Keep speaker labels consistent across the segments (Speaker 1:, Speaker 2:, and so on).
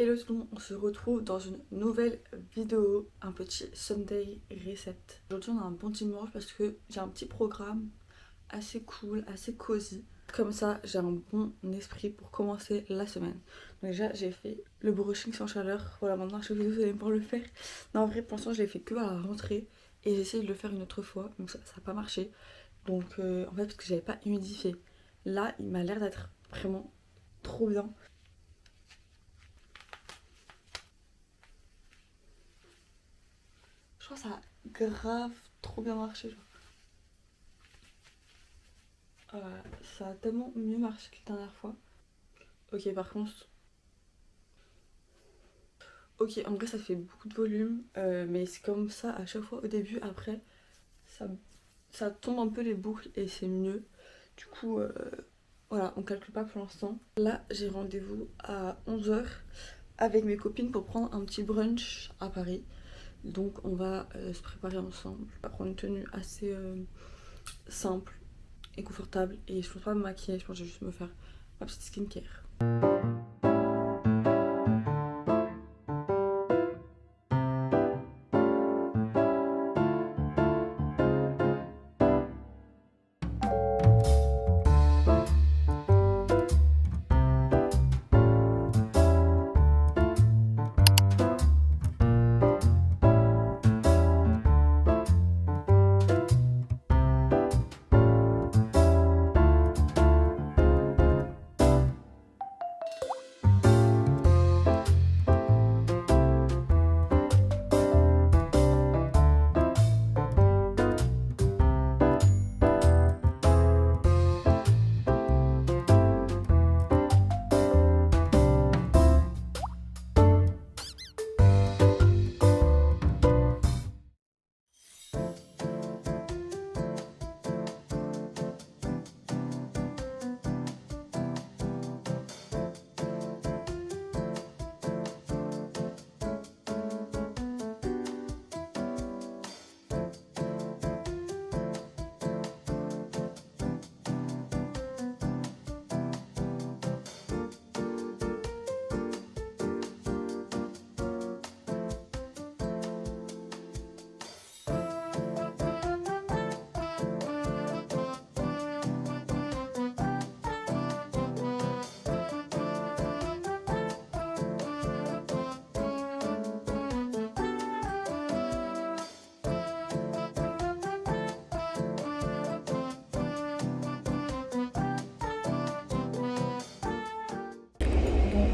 Speaker 1: Hello tout le monde, on se retrouve dans une nouvelle vidéo, un petit Sunday Reset. Aujourd'hui on a un bon dimanche parce que j'ai un petit programme assez cool, assez cosy. Comme ça j'ai un bon esprit pour commencer la semaine. Donc déjà j'ai fait le brushing sans chaleur, voilà maintenant je vais vous allez pouvoir le faire. Non en vrai pour l'instant je l'ai fait que à la rentrée et j'ai essayé de le faire une autre fois, mais ça n'a pas marché. Donc en fait parce que j'avais pas humidifié. Là il m'a l'air d'être vraiment trop bien. Je crois que ça a grave trop bien marché. Genre. Ça a tellement mieux marché que la dernière fois. Ok, par contre. Ok, en vrai, ça fait beaucoup de volume. Mais c'est comme ça à chaque fois au début. Après, ça tombe un peu les boucles et c'est mieux. Du coup, voilà, on calcule pas pour l'instant. Là, j'ai rendez-vous à 11 h avec mes copines pour prendre un petit brunch à Paris. Donc on va se préparer ensemble. On va prendre une tenue assez simple et confortable. Et je pense pas me maquiller, je pense que je vais juste me faire ma petite skincare.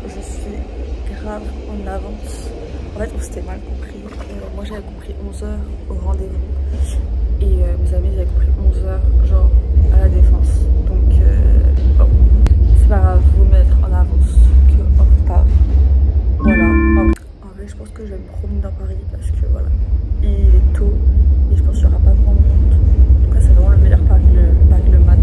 Speaker 1: Je suis grave en avance. En fait, on s'était mal compris. Moi, j'avais compris 11 h au rendez-vous. Et mes amis, ils avaient compris 11 h, genre à la Défense. Donc, bon, c'est pas grave, vaut mieux être en avance qu'en retard. Voilà. En vrai, je pense que je vais me promener dans Paris parce que voilà, il est tôt et je pense qu'il n'y aura pas grand monde. En tout cas, c'est vraiment le meilleur Paris le matin.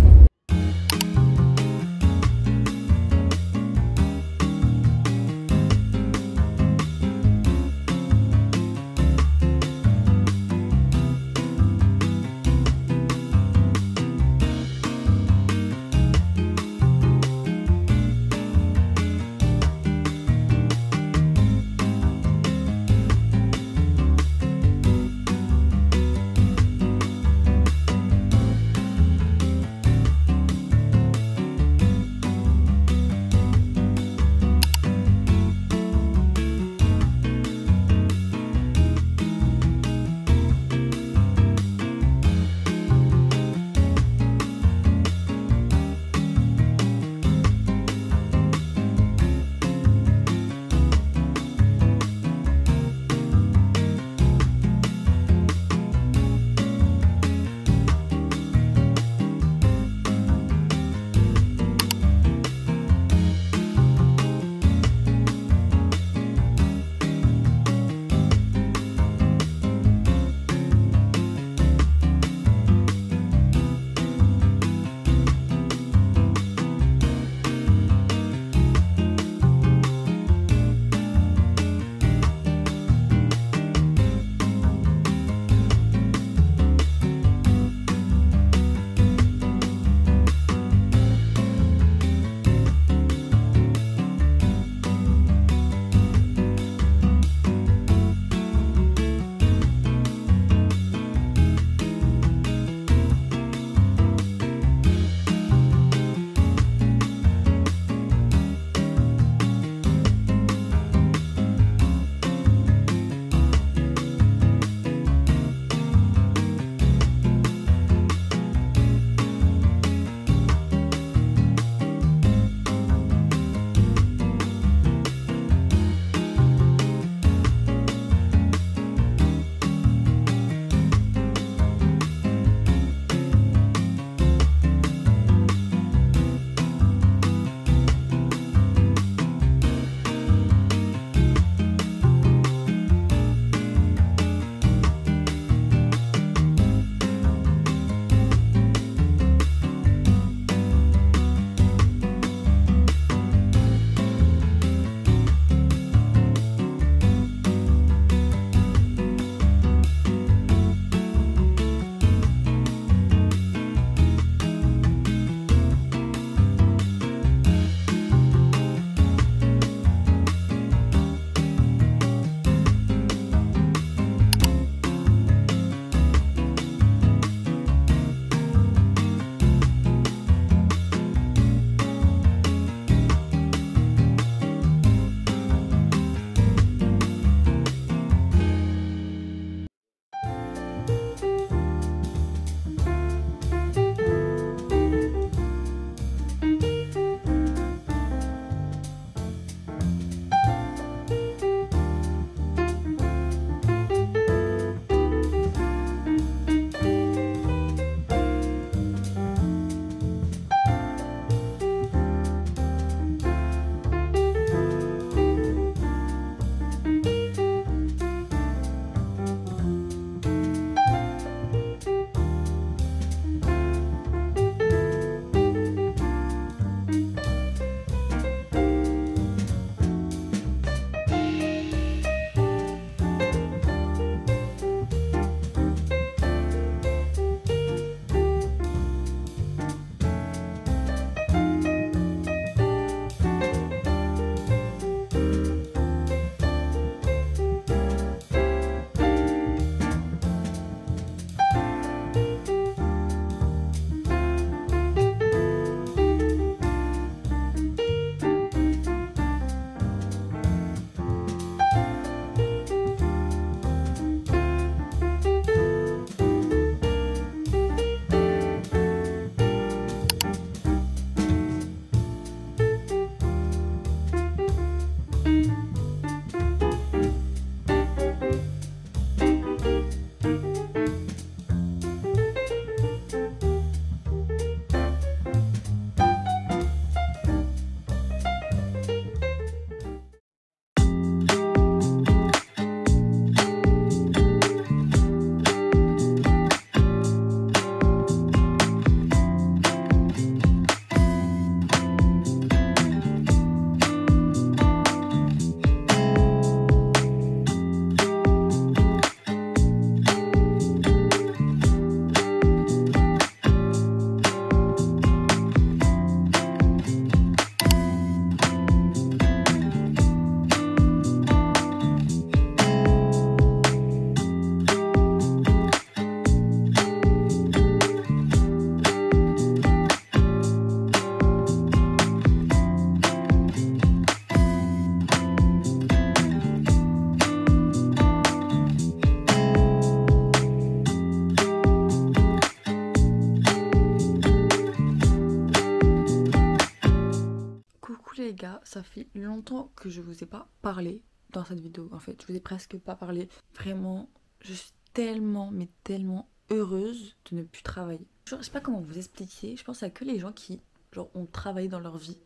Speaker 1: les gars, ça fait longtemps que je vous ai pas parlé dans cette vidéo en fait. Je vous ai presque pas parlé. Vraiment, je suis tellement, mais tellement heureuse de ne plus travailler. Genre, je sais pas comment vous expliquer, je pense à que les gens qui genre ont travaillé dans leur vie.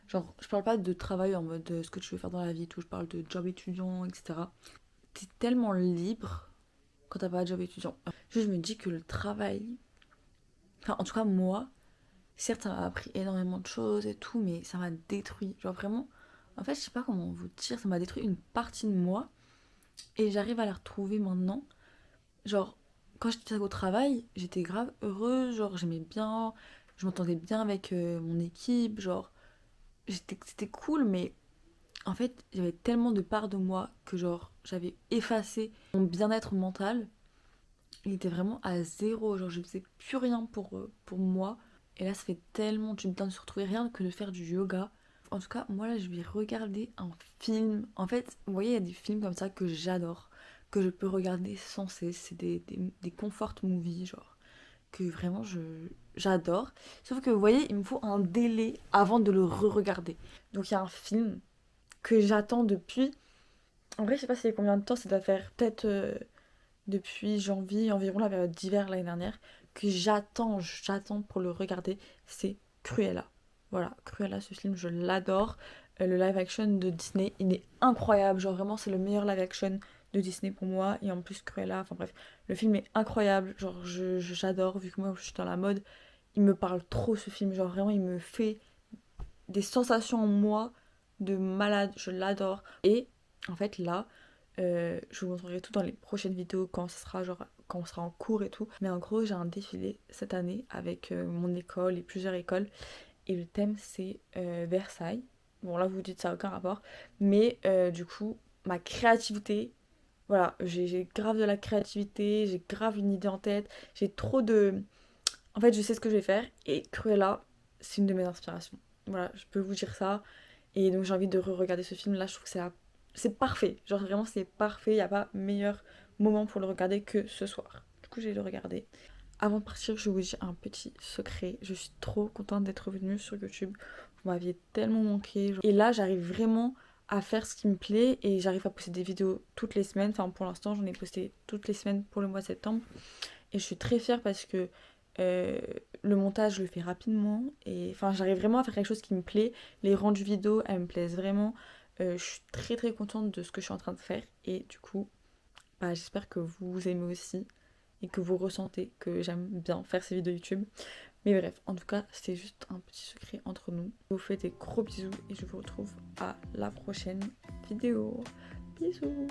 Speaker 1: Genre, je parle pas de travail en mode ce que tu veux faire dans la vie et tout, je parle de job étudiant, etc. T'es tellement libre quand t'as pas de job étudiant. Je me dis que le travail, enfin en tout cas moi, certes ça m'a appris énormément de choses et tout, mais ça m'a détruit. Genre vraiment, en fait je sais pas comment vous dire, ça m'a détruit une partie de moi et j'arrive à la retrouver maintenant. Genre, quand j'étais au travail, j'étais grave heureuse, genre j'aimais bien, je m'entendais bien avec mon équipe, genre c'était cool, mais en fait j'avais tellement de parts de moi que genre j'avais effacé mon bien-être mental. Il était vraiment à zéro, genre je faisais plus rien pour moi. Et là ça fait tellement du bien de se retrouver, rien que de faire du yoga. En tout cas, moi là je vais regarder un film. En fait, vous voyez, il y a des films comme ça que j'adore, que je peux regarder sans cesse. C'est des comfort movies, genre, que vraiment j'adore. Sauf que vous voyez, il me faut un délai avant de le re-regarder. Donc il y a un film que j'attends depuis. En vrai, je sais pas c'est combien de temps, ça doit faire peut-être depuis janvier, environ la période d'hiver l'année dernière, que j'attends pour le regarder, c'est Cruella. Voilà, Cruella, ce film, je l'adore. Le live action de Disney, il est incroyable. Genre vraiment, c'est le meilleur live action de Disney pour moi. Et en plus, Cruella, enfin bref, le film est incroyable. Genre, j'adore, vu que moi, je suis dans la mode. Il me parle trop, ce film. Genre, vraiment, il me fait des sensations en moi de malade. Je l'adore. Et en fait, là, je vous montrerai tout dans les prochaines vidéos quand ce sera genre quand on sera en cours et tout. Mais en gros, j'ai un défilé cette année avec mon école et plusieurs écoles. Et le thème c'est Versailles. Bon là vous vous dites ça n'a aucun rapport. Mais du coup, ma créativité, voilà, j'ai grave de la créativité, j'ai grave une idée en tête, j'ai trop de... En fait je sais ce que je vais faire et Cruella, c'est une de mes inspirations. Voilà, je peux vous dire ça. Et donc j'ai envie de re-regarder ce film là, je trouve que c'est parfait. Genre vraiment c'est parfait, il n'y a pas meilleur moment pour le regarder que ce soir. Du coup j'ai le regarder. Avant de partir, je vous dis un petit secret. Je suis trop contente d'être venue sur YouTube. Vous m'aviez tellement manqué. Et là, j'arrive vraiment à faire ce qui me plaît et j'arrive à poster des vidéos toutes les semaines. Enfin, pour l'instant, j'en ai posté toutes les semaines pour le mois de septembre. Et je suis très fière parce que le montage, je le fais rapidement. Et enfin, j'arrive vraiment à faire quelque chose qui me plaît. Les rendus vidéo, elles me plaisent vraiment. Je suis très très contente de ce que je suis en train de faire. Et du coup, bah, j'espère que vous aimez aussi et que vous ressentez que j'aime bien faire ces vidéos YouTube. Mais bref, en tout cas, c'était juste un petit secret entre nous. Je vous fais des gros bisous et je vous retrouve à la prochaine vidéo. Bisous!